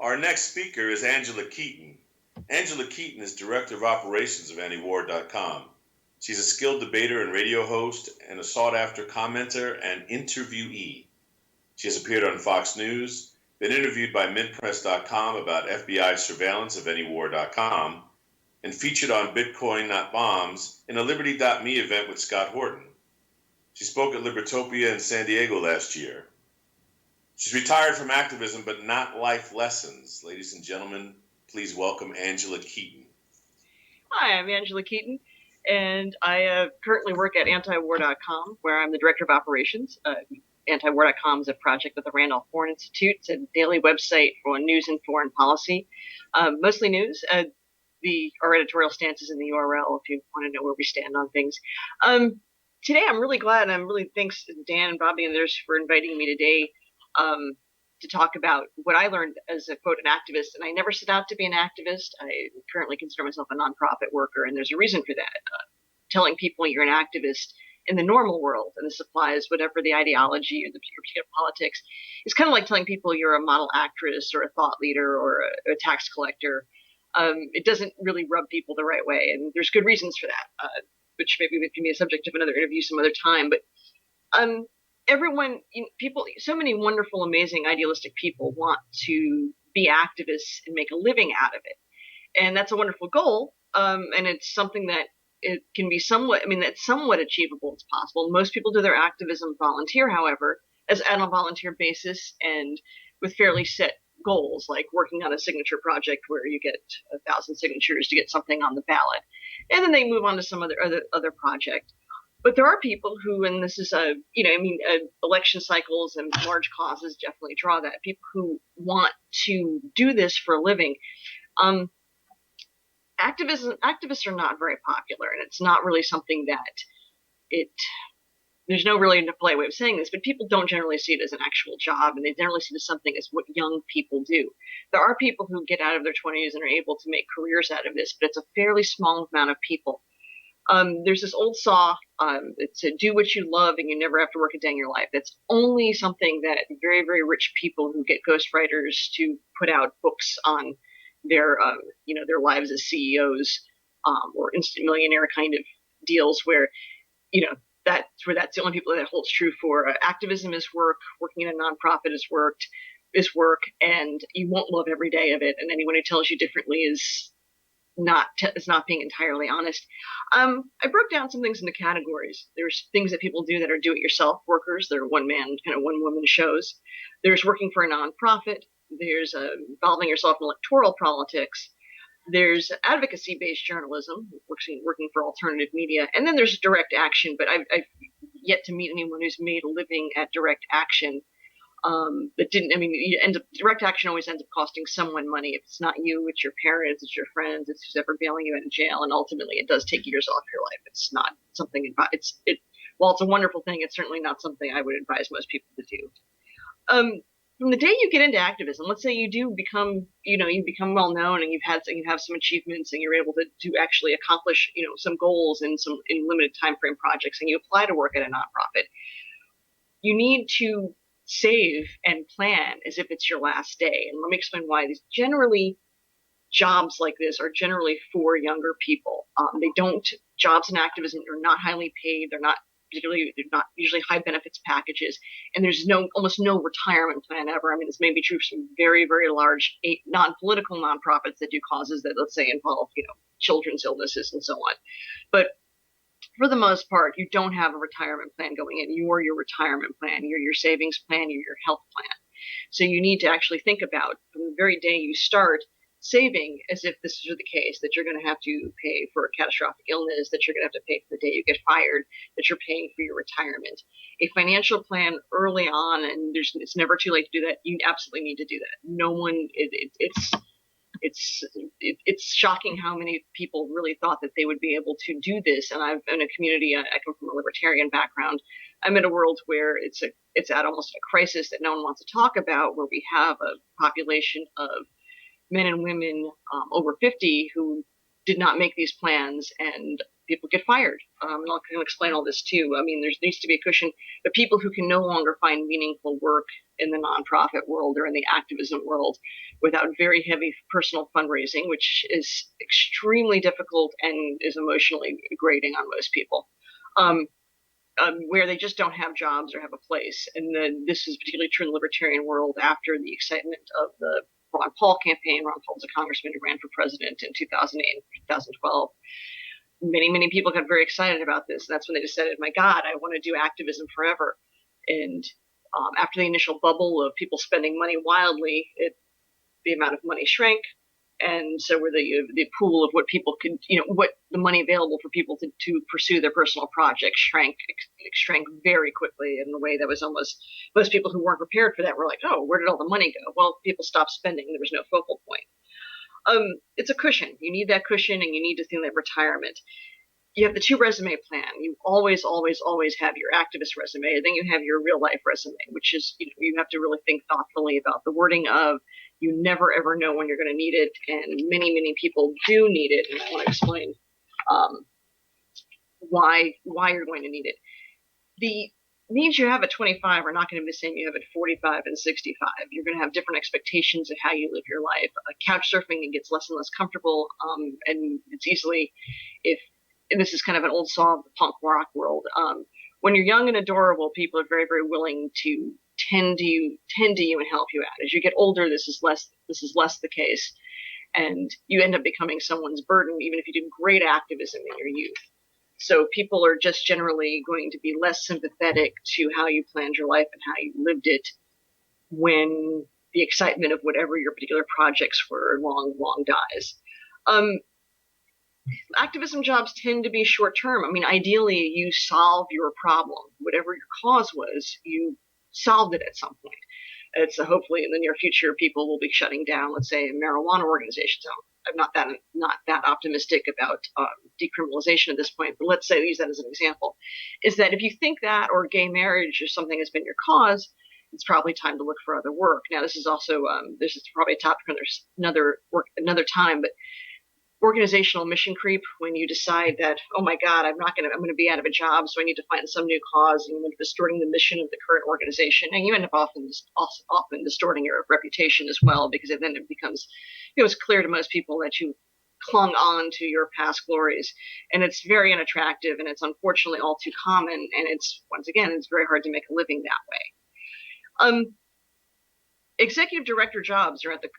Our next speaker is Angela Keaton. Angela Keaton is Director of Operations of Antiwar.com. She's a skilled debater and radio host and a sought-after commenter and interviewee. She has appeared on Fox News, been interviewed by MintPress.com about FBI surveillance of Antiwar.com, and featured on Bitcoin Not Bombs in a Liberty.me event with Scott Horton. She spoke at Libertopia in San Diego last year. She's retired from activism, but not life lessons. Ladies and gentlemen, please welcome Angela Keaton. Hi, I'm Angela Keaton, and I currently work at Antiwar.com, where I'm the Director of Operations. Antiwar.com is a project with the Randolph Foreign Institute. It's a daily website for news and foreign policy, mostly news. Our editorial stance is in the URL if you want to know where we stand on things. Today, I'm really glad, and I'm really thanks to Dan and Bobby and others for inviting me today to talk about what I learned as a, quote, an activist. And I never set out to be an activist. I currently consider myself a nonprofit worker, and there's a reason for that. Telling people you're an activist in the normal world, and this applies whatever the ideology or the particular politics, is kind of like telling people you're a model actress or a thought leader or a tax collector. It doesn't really rub people the right way, and there's good reasons for that, which maybe can be a subject of another interview some other time. But everyone, people, so many wonderful, amazing, idealistic people want to be activists and make a living out of it. And that's a wonderful goal. And it's something that it can be somewhat, that's somewhat achievable. It's possible. Most people do their activism volunteer, however, on a volunteer basis and with fairly set goals, like working on a signature project where you get 1,000 signatures to get something on the ballot. And then they move on to some other project. But there are people who, and this is election cycles and large causes definitely draw that. People who want to do this for a living. Activists are not very popular, and it's not really something that there's no really polite way of saying this, but people don't generally see it as an actual job, and they generally see it as something as what young people do. There are people who get out of their 20s and are able to make careers out of this, but it's a fairly small amount of people. There's this old saw, it's a do what you love and you never have to work a day in your life. That's only something that very, very rich people who get ghostwriters to put out books on their lives as CEOs, or instant millionaire kind of deals where, that's the only people that holds true for. Activism is work, working in a nonprofit is work, and you won't love every day of it. And anyone who tells you differently is not being entirely honest. I broke down some things into categories. There's things that people do that are do-it-yourself workers. They're one-man, kind of one-woman shows. There's working for a nonprofit. There's involving yourself in electoral politics. There's advocacy-based journalism, working for alternative media. And then there's direct action, but I've yet to meet anyone who's made a living at direct action. Direct action always ends up costing someone money. If it's not you, it's your parents, it's your friends, it's who's ever bailing you out of jail, and ultimately it does take years off your life. It's not something, while it's a wonderful thing, it's certainly not something I would advise most people to do. From the day you get into activism, let's say you do become, you become well known and you have some achievements and you're able to actually accomplish, some goals in limited time frame projects, and you apply to work at a nonprofit. You need to save and plan as if it's your last day. And let me explain why. Jobs like this are generally for younger people. Jobs in activism are not highly paid. They're not usually high benefits packages. And there's almost no retirement plan ever. This may be true for some very, very large non-political nonprofits that do causes that, let's say, involve, children's illnesses and so on. But for the most part, you don't have a retirement plan going in. You're your retirement plan, you're your savings plan, you're your health plan. So you need to actually think about, from the very day you start, saving as if this is the case, that you're going to have to pay for a catastrophic illness, that you're going to have to pay for the day you get fired, that you're paying for your retirement. A financial plan early on, and it's never too late to do that. You absolutely need to do that. No one, it's shocking how many people really thought that they would be able to do this. And I'm in a community, I come from a libertarian background. I'm in a world where it's at almost a crisis that no one wants to talk about, where we have a population of men and women over 50 who did not make these plans, and people get fired. And I'll kind of explain all this too. I mean, there needs to be a cushion, but people who can no longer find meaningful work in the nonprofit world or in the activism world without very heavy personal fundraising, which is extremely difficult and is emotionally grating on most people. Where they just don't have jobs or have a place. And then this is particularly true in the libertarian world after the excitement of the Ron Paul campaign. Ron Paul was a congressman who ran for president in 2008 and 2012. Many people got very excited about this. That's when they decided, my God, I want to do activism forever. And after the initial bubble of people spending money wildly, the amount of money shrank. And so were the pool of what people could, what the money available for people to pursue their personal projects shrank very quickly in a way that was almost, most people who weren't prepared for that were like, oh, where did all the money go? Well, people stopped spending. There was no focal point. It's a cushion. You need that cushion, and you need to think that retirement. You have the 2 resume plan. You always have your activist resume, and then you have your real life resume, which is, you have to really think thoughtfully about the wording of, you never ever know when you're going to need it, and many people do need it, and I want to explain why you're going to need it. The needs you have at 25 are not going to be the same you have at 45 and 65. You're going to have different expectations of how you live your life. Couch surfing, it gets less and less comfortable, and it's easily, and this is kind of an old saw of the punk rock world. When you're young and adorable, people are very willing to tend to you and help you out. As you get older, this is less the case, and you end up becoming someone's burden, even if you did great activism in your youth. So people are just generally going to be less sympathetic to how you planned your life and how you lived it when the excitement of whatever your particular projects were long dies. Activism jobs tend to be short term. I mean, ideally, you solve your problem. Whatever your cause was, you solved it at some point. It's hopefully in the near future, people will be shutting down, let's say, marijuana organizations. I'm not that optimistic about decriminalization at this point, but let's say, use that as an example, is that if you think that, or gay marriage or something has been your cause, it's probably time to look for other work. Now, this is also, this is probably a topic for another time, but organizational mission creep, when you decide that, oh my God, I'm going to be out of a job, so I need to find some new cause, and you end up distorting the mission of the current organization, and you end up often distorting your reputation as well, because then it becomes, it's clear to most people that you clung on to your past glories, and it's very unattractive, and it's unfortunately all too common, and it's, once again, it's very hard to make a living that way. Executive director jobs are at the,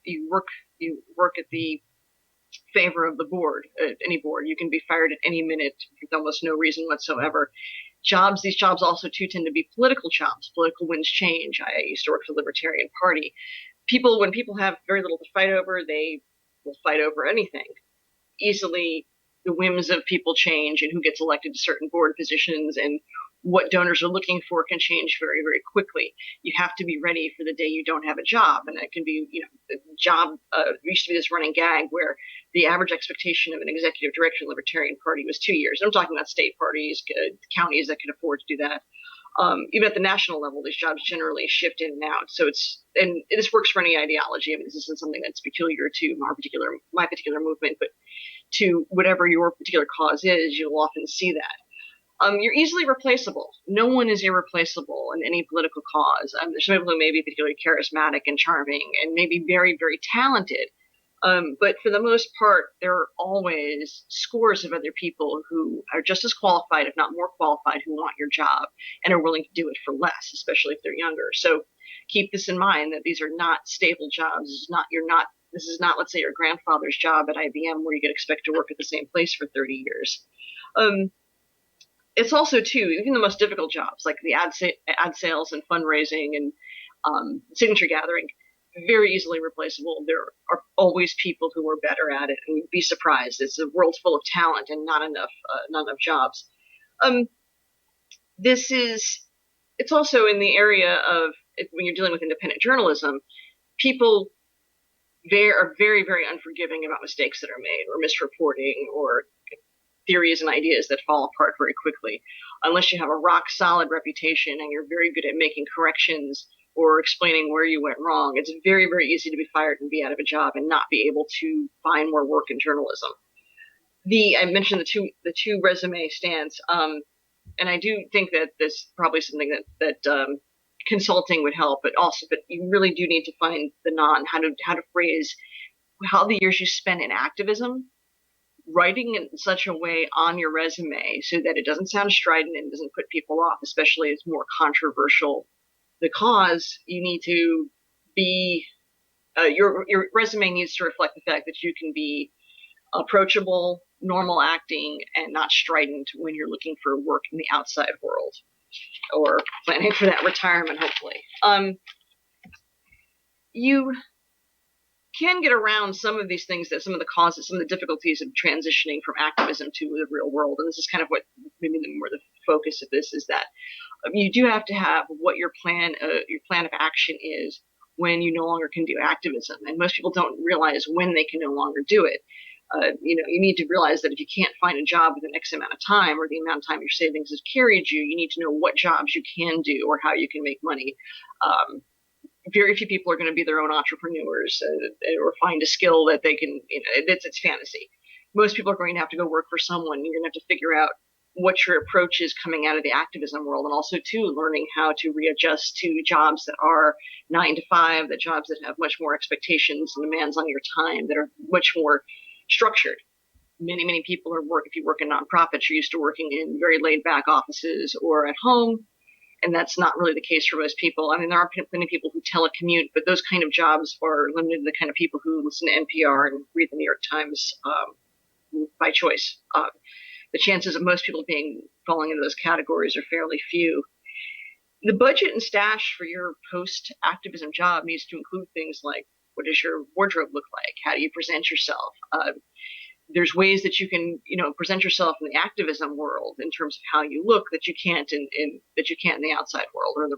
you work at the favor of the board, any board. You can be fired at any minute with almost no reason whatsoever. These jobs also too tend to be political jobs. Political winds change. I used to work for the Libertarian Party. When people have very little to fight over, they will fight over anything. Easily, the whims of people change, and who gets elected to certain board positions and what donors are looking for can change very quickly. You have to be ready for the day you don't have a job, and that can be, the job. Used to be this running gag where the average expectation of an executive director in the Libertarian Party was 2 years. I'm talking about state parties, counties that can afford to do that. Even at the national level, these jobs generally shift in and out. So and this works for any ideology. I mean, this isn't something that's peculiar to my particular movement, but to whatever your particular cause is, you'll often see that. You're easily replaceable. No one is irreplaceable in any political cause. There's some people who may be particularly charismatic and charming and maybe very talented. But for the most part, there are always scores of other people who are just as qualified, if not more qualified, who want your job and are willing to do it for less, especially if they're younger. So keep this in mind, that these are not stable jobs. This is not, let's say, your grandfather's job at IBM where you get expect to work at the same place for 30 years. It's also, too, even the most difficult jobs, like the ad sales and fundraising and signature gathering, very easily replaceable. There are always people who are better at it, and you'd be surprised. It's a world full of talent and not enough jobs. It's also in the area of, when you're dealing with independent journalism, people are very unforgiving about mistakes that are made, or misreporting, or theories and ideas that fall apart very quickly. Unless you have a rock solid reputation and you're very good at making corrections or explaining where you went wrong. It's very, very easy to be fired and be out of a job and not be able to find more work in journalism. I mentioned the two resume stands, and I do think that this probably something that consulting would help, but you really do need to find how to phrase how the years you spent in activism, writing in such a way on your resume so that it doesn't sound strident and doesn't put people off, especially as more controversial the cause. You need to be your resume needs to reflect the fact that you can be approachable, normal acting, and not strident when you're looking for work in the outside world or planning for that retirement, hopefully. You can get around some of these things, that some of the causes, some of the difficulties of transitioning from activism to the real world. And this is kind of what maybe more the focus of this is, that you do have to have what your plan of action is when you no longer can do activism. And most people don't realize when they can no longer do it. You need to realize that if you can't find a job within X amount of time, or the amount of time your savings has carried you, you need to know what jobs you can do or how you can make money. Very few people are going to be their own entrepreneurs or find a skill that they can, it's fantasy. Most people are going to have to go work for someone. You're going to have to figure out what your approach is coming out of the activism world, and also too learning how to readjust to jobs that are 9 to 5, that jobs that have much more expectations and demands on your time, that are much more structured. Many people if you work in nonprofits, you're used to working in very laid back offices or at home. And that's not really the case for most people. I mean, there are plenty of people who telecommute, but those kind of jobs are limited to the kind of people who listen to NPR and read the New York Times by choice. The chances of most people falling into those categories are fairly few. The budget and stash for your post-activism job needs to include things like, what does your wardrobe look like? How do you present yourself? There's ways that you can, present yourself in the activism world in terms of how you look that you can't in the outside world or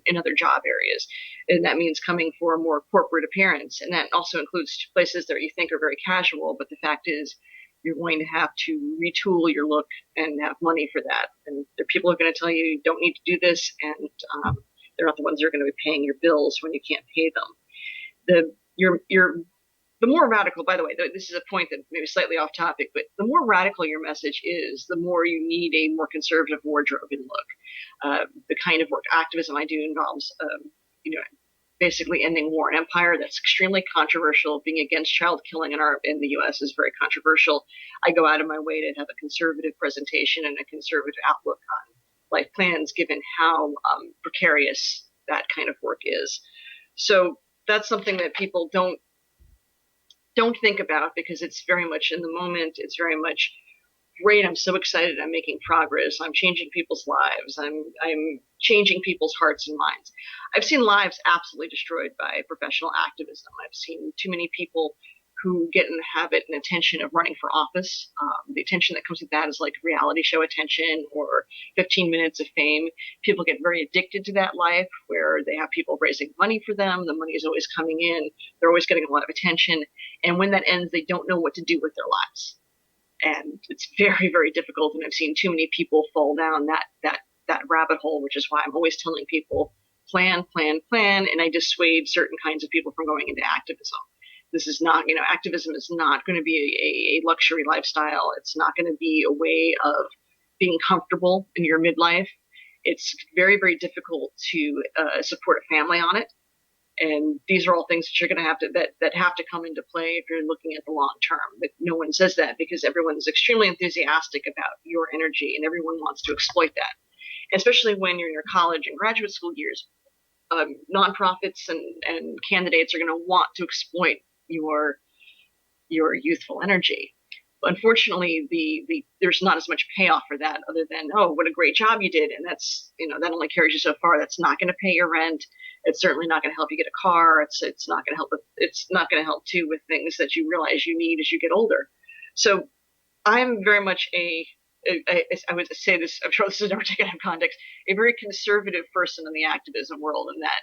in other job areas. And that means coming for a more corporate appearance. And that also includes places that you think are very casual, but the fact is you're going to have to retool your look and have money for that. And there are people who are going to tell you don't need to do this, and they're not the ones that are going to be paying your bills when you can't pay them. The more radical, by the way, this is a point that maybe slightly off topic, but the more radical your message is, the more you need a more conservative wardrobe and look. The kind of work activism I do involves, basically ending war and empire. That's extremely controversial. Being against child killing in the U.S. is very controversial. I go out of my way to have a conservative presentation and a conservative outlook on life plans, given how precarious that kind of work is. So that's something that people don't think about, because it's very much in the moment. It's very much, great, I'm so excited, I'm making progress, I'm changing people's lives, I'm changing people's hearts and minds. I've seen lives absolutely destroyed by professional activism. I've seen too many people who get in the habit and attention of running for office. The attention that comes with that is like reality show attention or 15 minutes of fame. People get very addicted to that life, where they have people raising money for them. The money is always coming in. They're always getting a lot of attention. And when that ends, they don't know what to do with their lives. And it's very, very difficult. And I've seen too many people fall down that rabbit hole, which is why I'm always telling people, plan. And I dissuade certain kinds of people from going into activism. This is not, activism is not going to be a luxury lifestyle. It's not going to be a way of being comfortable in your midlife. It's very, very difficult to support a family on it. And these are all things that you're going to have to come into play if you're looking at the long term. But no one says that, because everyone's extremely enthusiastic about your energy and everyone wants to exploit that. And especially when you're in your college and graduate school years, nonprofits and candidates are going to want to exploit your youthful energy. Unfortunately, there's not as much payoff for that, other than, oh, what a great job you did, and that's, that only carries you so far. That's not going to pay your rent. It's certainly not going to help you get a car. It's not going to help. It's not going to help too with things that you realize you need as you get older. So I'm very much I would say this, I'm sure this is never taken out of context, a very conservative person in the activism world, in that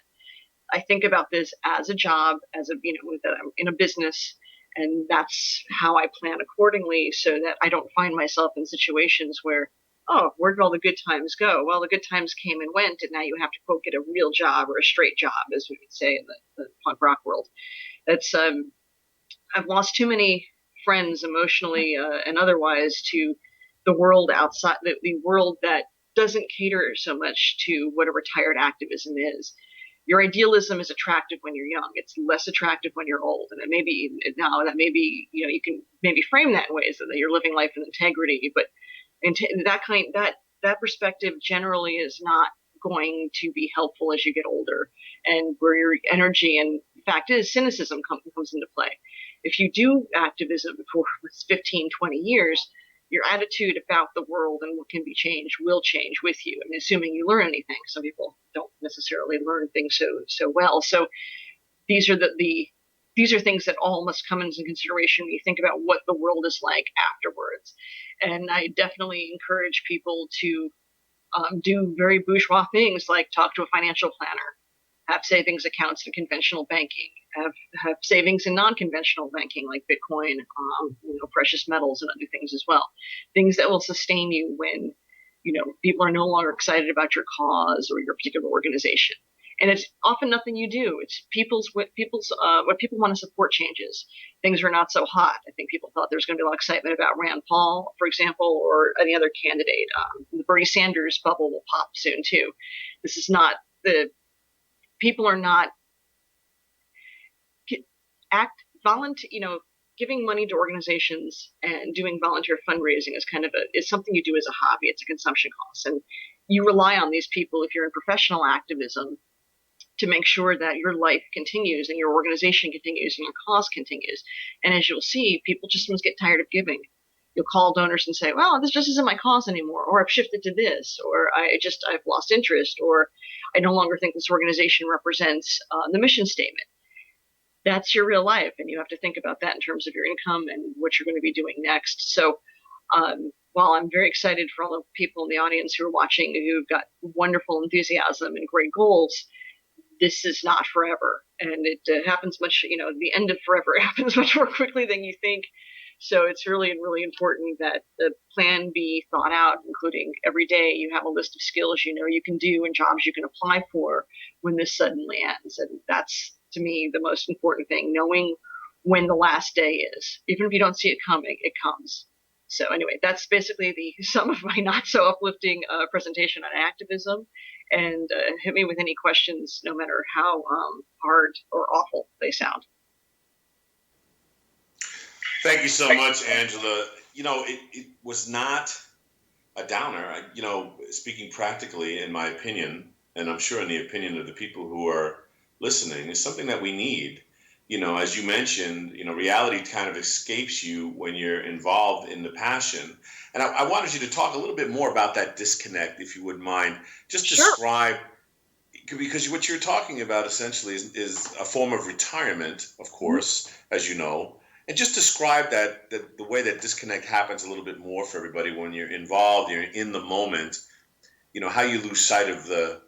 I think about this as a job, that I'm in a business, and that's how I plan accordingly, so that I don't find myself in situations where oh, where did all the good times go? Well, the good times came and went, and now you have to, quote, get a real job or a straight job, as we would say in the punk rock world. That's I've lost too many friends emotionally and otherwise to the world outside, the world that doesn't cater so much to what a retired activism is. Your idealism is attractive when you're young. It's less attractive when you're old. And it may be now that maybe, you can maybe frame that in ways that you're living life in integrity, but that perspective generally is not going to be helpful as you get older, and where your energy and fact is cynicism comes into play. If you do activism for 15, 20 years, your attitude about the world and what can be changed will change with you. I mean, assuming you learn anything. Some people don't necessarily learn things so well. So these are these are things that all must come into consideration when you think about what the world is like afterwards. And I definitely encourage people to do very bourgeois things like talk to a financial planner, have savings accounts in conventional banking, have savings in non-conventional banking like Bitcoin, precious metals and other things as well. Things that will sustain you when, people are no longer excited about your cause or your particular organization. And it's often nothing you do. It's what people want to support changes. Things are not so hot. I think people thought there was going to be a lot of excitement about Rand Paul, for example, or any other candidate. The Bernie Sanders bubble will pop soon too. This is not the people are not giving money to organizations and doing volunteer fundraising is something you do as a hobby. It's a consumption cost, and you rely on these people if you're in professional activism to make sure that your life continues and your organization continues and your cause continues. And as you'll see, people just must get tired of giving. You'll call donors and say, well, this just isn't my cause anymore, or I've shifted to this, or I've lost interest, or I no longer think this organization represents the mission statement. That's your real life, and you have to think about that in terms of your income and what you're going to be doing next. So while I'm very excited for all the people in the audience who are watching who've got wonderful enthusiasm and great goals, this is not forever, and it happens the end of forever happens much more quickly than you think. So it's really, really important that the plan be thought out, including every day you have a list of skills you can do and jobs you can apply for when this suddenly ends. And that's, to me, the most important thing, knowing when the last day is. Even if you don't see it coming, it comes. So anyway, that's basically the sum of my not so uplifting presentation on activism. And hit me with any questions, no matter how hard or awful they sound. Thank you so much, Angela. It was not a downer. Speaking practically, in my opinion, and I'm sure in the opinion of the people who are listening, is something that we need. As you mentioned, reality kind of escapes you when you're involved in the passion. And I wanted you to talk a little bit more about that disconnect, if you wouldn't mind. Just describe, because what you're talking about essentially is a form of retirement, of course, as you know. And just describe the way that disconnect happens a little bit more for everybody when you're involved, you're in the moment, how you lose sight of the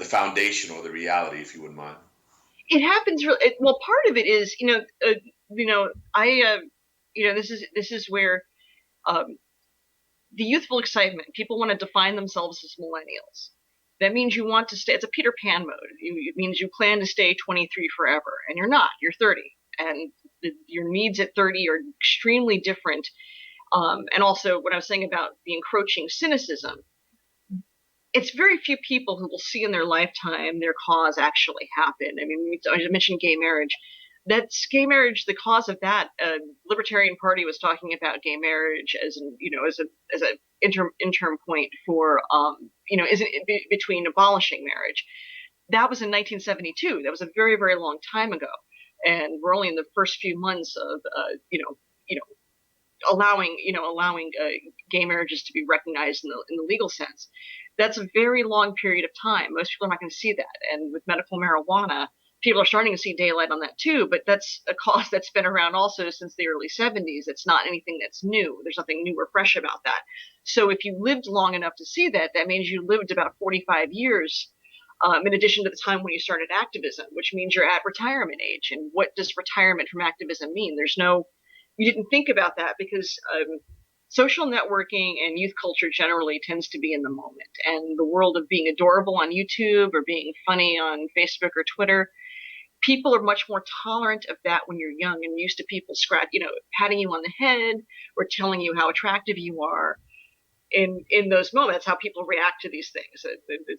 foundation or the reality, if you wouldn't mind. It happens well. Part of it is, this is where the youthful excitement. People want to define themselves as millennials. That means you want to stay. It's a Peter Pan mode. It means you plan to stay 23 forever, and you're not. You're 30, and your needs at 30 are extremely different. And also, what I was saying about the encroaching cynicism. It's very few people who will see in their lifetime their cause actually happen. I mean, I mentioned gay marriage. That's gay marriage. The cause of that, Libertarian Party was talking about gay marriage as an interim point for between abolishing marriage. That was in 1972. That was a very, very long time ago, and we're only in the first few months of allowing gay marriages to be recognized in the legal sense. That's a very long period of time. Most people are not going to see that. And with medical marijuana, people are starting to see daylight on that too, but that's a cause that's been around also since the early 70s. It's not anything that's new. There's nothing new or fresh about that. So if you lived long enough to see that, that means you lived about 45 years in addition to the time when you started activism, which means you're at retirement age. And what does retirement from activism mean? You didn't think about that because social networking and youth culture generally tends to be in the moment, and the world of being adorable on YouTube or being funny on Facebook or Twitter, people are much more tolerant of that when you're young and used to people patting you on the head or telling you how attractive you are. In those moments, how people react to these things.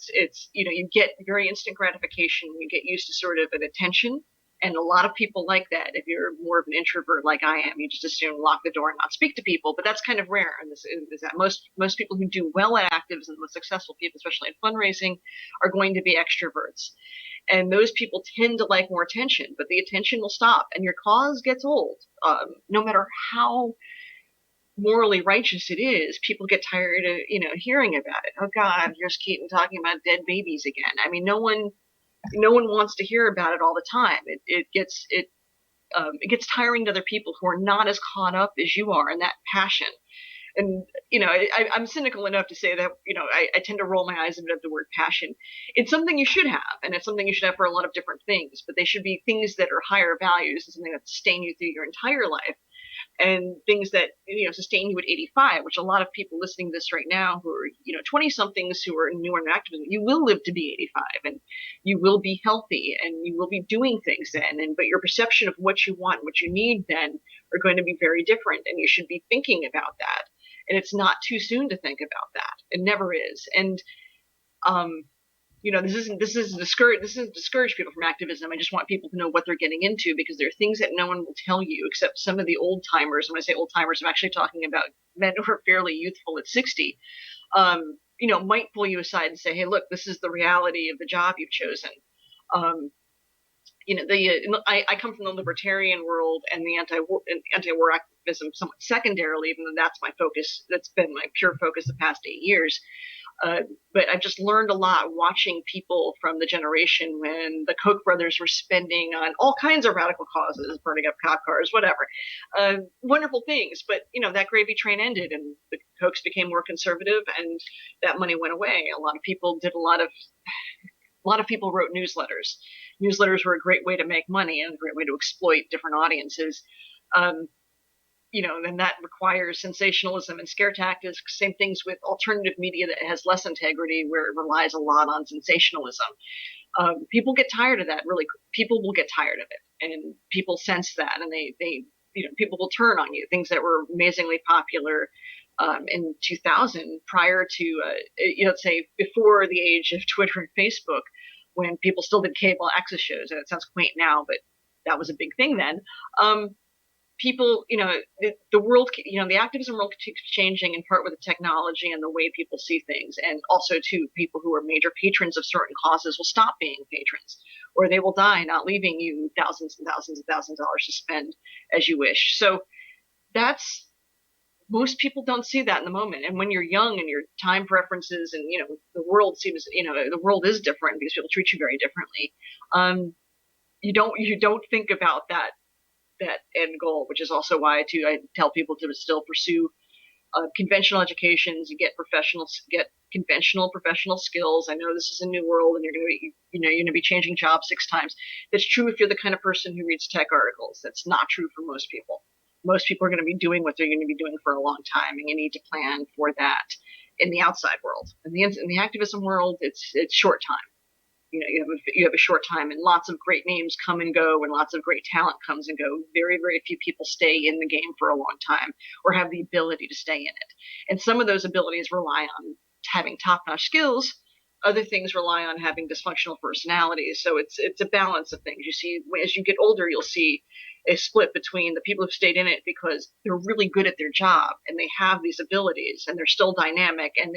It's you get very instant gratification. You get used to sort of an attention, and a lot of people like that. If you're more of an introvert like I am, you just assume lock the door and not speak to people. But that's kind of rare. And this is that most people who do well at actives and the most successful people, especially in fundraising, are going to be extroverts. And those people tend to like more attention, but the attention will stop, and your cause gets old. No matter how morally righteous it is, people get tired of hearing about it. Oh God, here's Keaton talking about dead babies again. I mean, no one wants to hear about it all the time. It gets tiring to other people who are not as caught up as you are in that passion. And I'm cynical enough to say that I tend to roll my eyes a bit at the word passion. It's something you should have, and it's something you should have for a lot of different things. But they should be things that are higher values and something that sustain you through your entire life, and things that sustain you at 85, which a lot of people listening to this right now who are 20 somethings who are newer in activism, you will live to be 85, and you will be healthy, and you will be doing things then, but your perception of what you want, what you need then, are going to be very different, and you should be thinking about that. And it's not too soon to think about that. It never is. And this is discourage people from activism. I just want people to know what they're getting into, because there are things that no one will tell you except some of the old timers. When I say old timers, I'm actually talking about men who are fairly youthful at 60. Might pull you aside and say, "Hey, look, this is the reality of the job you've chosen." I come from the libertarian world and the anti-war activism somewhat secondarily, even though that's my focus. That's been my pure focus the past 8 years. But I've just learned a lot watching people from the generation when the Koch brothers were spending on all kinds of radical causes, burning up cop cars, whatever. Wonderful things. But, that gravy train ended and the Kochs became more conservative and that money went away. A lot of people wrote newsletters. Newsletters were a great way to make money and a great way to exploit different audiences. And that requires sensationalism and scare tactics. Same things with alternative media that has less integrity, where it relies a lot on sensationalism. People get tired of that. Really, people will get tired of it, and people sense that, and they people will turn on you. Things that were amazingly popular in 2000, prior to let's say before the age of Twitter and Facebook, when people still did cable access shows. And it sounds quaint now, but that was a big thing then. People, the world, the activism world keeps changing, in part with the technology and the way people see things. And also, too, people who are major patrons of certain causes will stop being patrons, or they will die, not leaving you thousands and thousands and thousands of dollars to spend as you wish. So most people don't see that in the moment. And when you're young and your time preferences and, the world is different because people treat you very differently. You don't think about that end goal, which is also why I tell people to still pursue conventional educations. You get conventional professional skills. I know this is a new world, and you're going to be changing jobs 6 times. That's true if you're the kind of person who reads tech articles. That's not true for most people. Most people are going to be doing what they're going to be doing for a long time, and you need to plan for that in the outside world. In the activism world, it's short time. You have a short time, and lots of great names come and go, and lots of great talent comes and go. Very, very few people stay in the game for a long time or have the ability to stay in it. And some of those abilities rely on having top-notch skills. Other things rely on having dysfunctional personalities. So it's a balance of things. You see, as you get older, you'll see a split between the people who've stayed in it because they're really good at their job and they have these abilities and they're still dynamic, and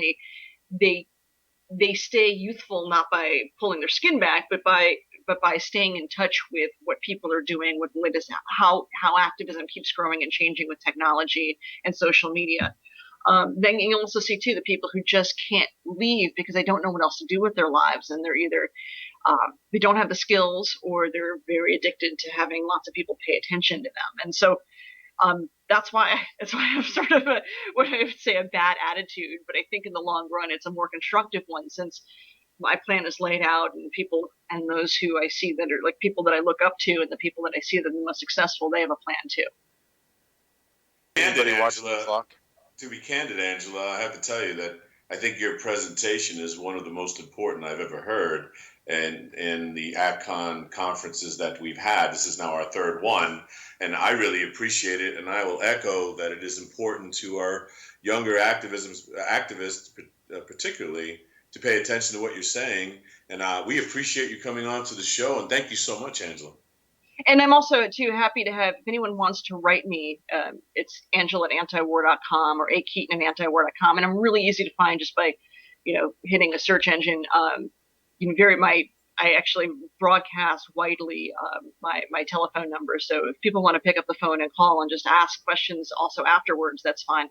they stay youthful not by pulling their skin back, but by staying in touch with what people are doing, with latest, how activism keeps growing and changing with technology and social media. Then you also see too the people who just can't leave because they don't know what else to do with their lives, and they're either they don't have the skills, or they're very addicted to having lots of people pay attention to them. And so that's why I have sort of what I would say a bad attitude, but I think in the long run it's a more constructive one, since my plan is laid out, and people and those who I see that are like people that I look up to, and the people that I see that are the most successful, they have a plan too. Anybody watching the clock? To be candid, Angela, I have to tell you that I think your presentation is one of the most important I've ever heard. And in the ACCON conferences that we've had, this is now our third one, and I really appreciate it. And I will echo that it is important to our younger activists, particularly, to pay attention to what you're saying. And we appreciate you coming on to the show. And thank you so much, Angela. And I'm also too happy to have, if anyone wants to write me, it's angela@antiwar.com or keaton@antiwar.com. And I'm really easy to find just by, hitting a search engine. I actually broadcast widely my telephone number. So if people want to pick up the phone and call and just ask questions also afterwards, that's fine.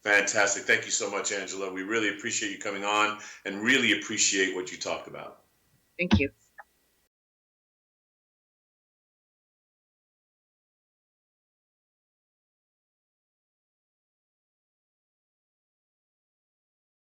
Fantastic. Thank you so much, Angela. We really appreciate you coming on and really appreciate what you talked about. Thank you.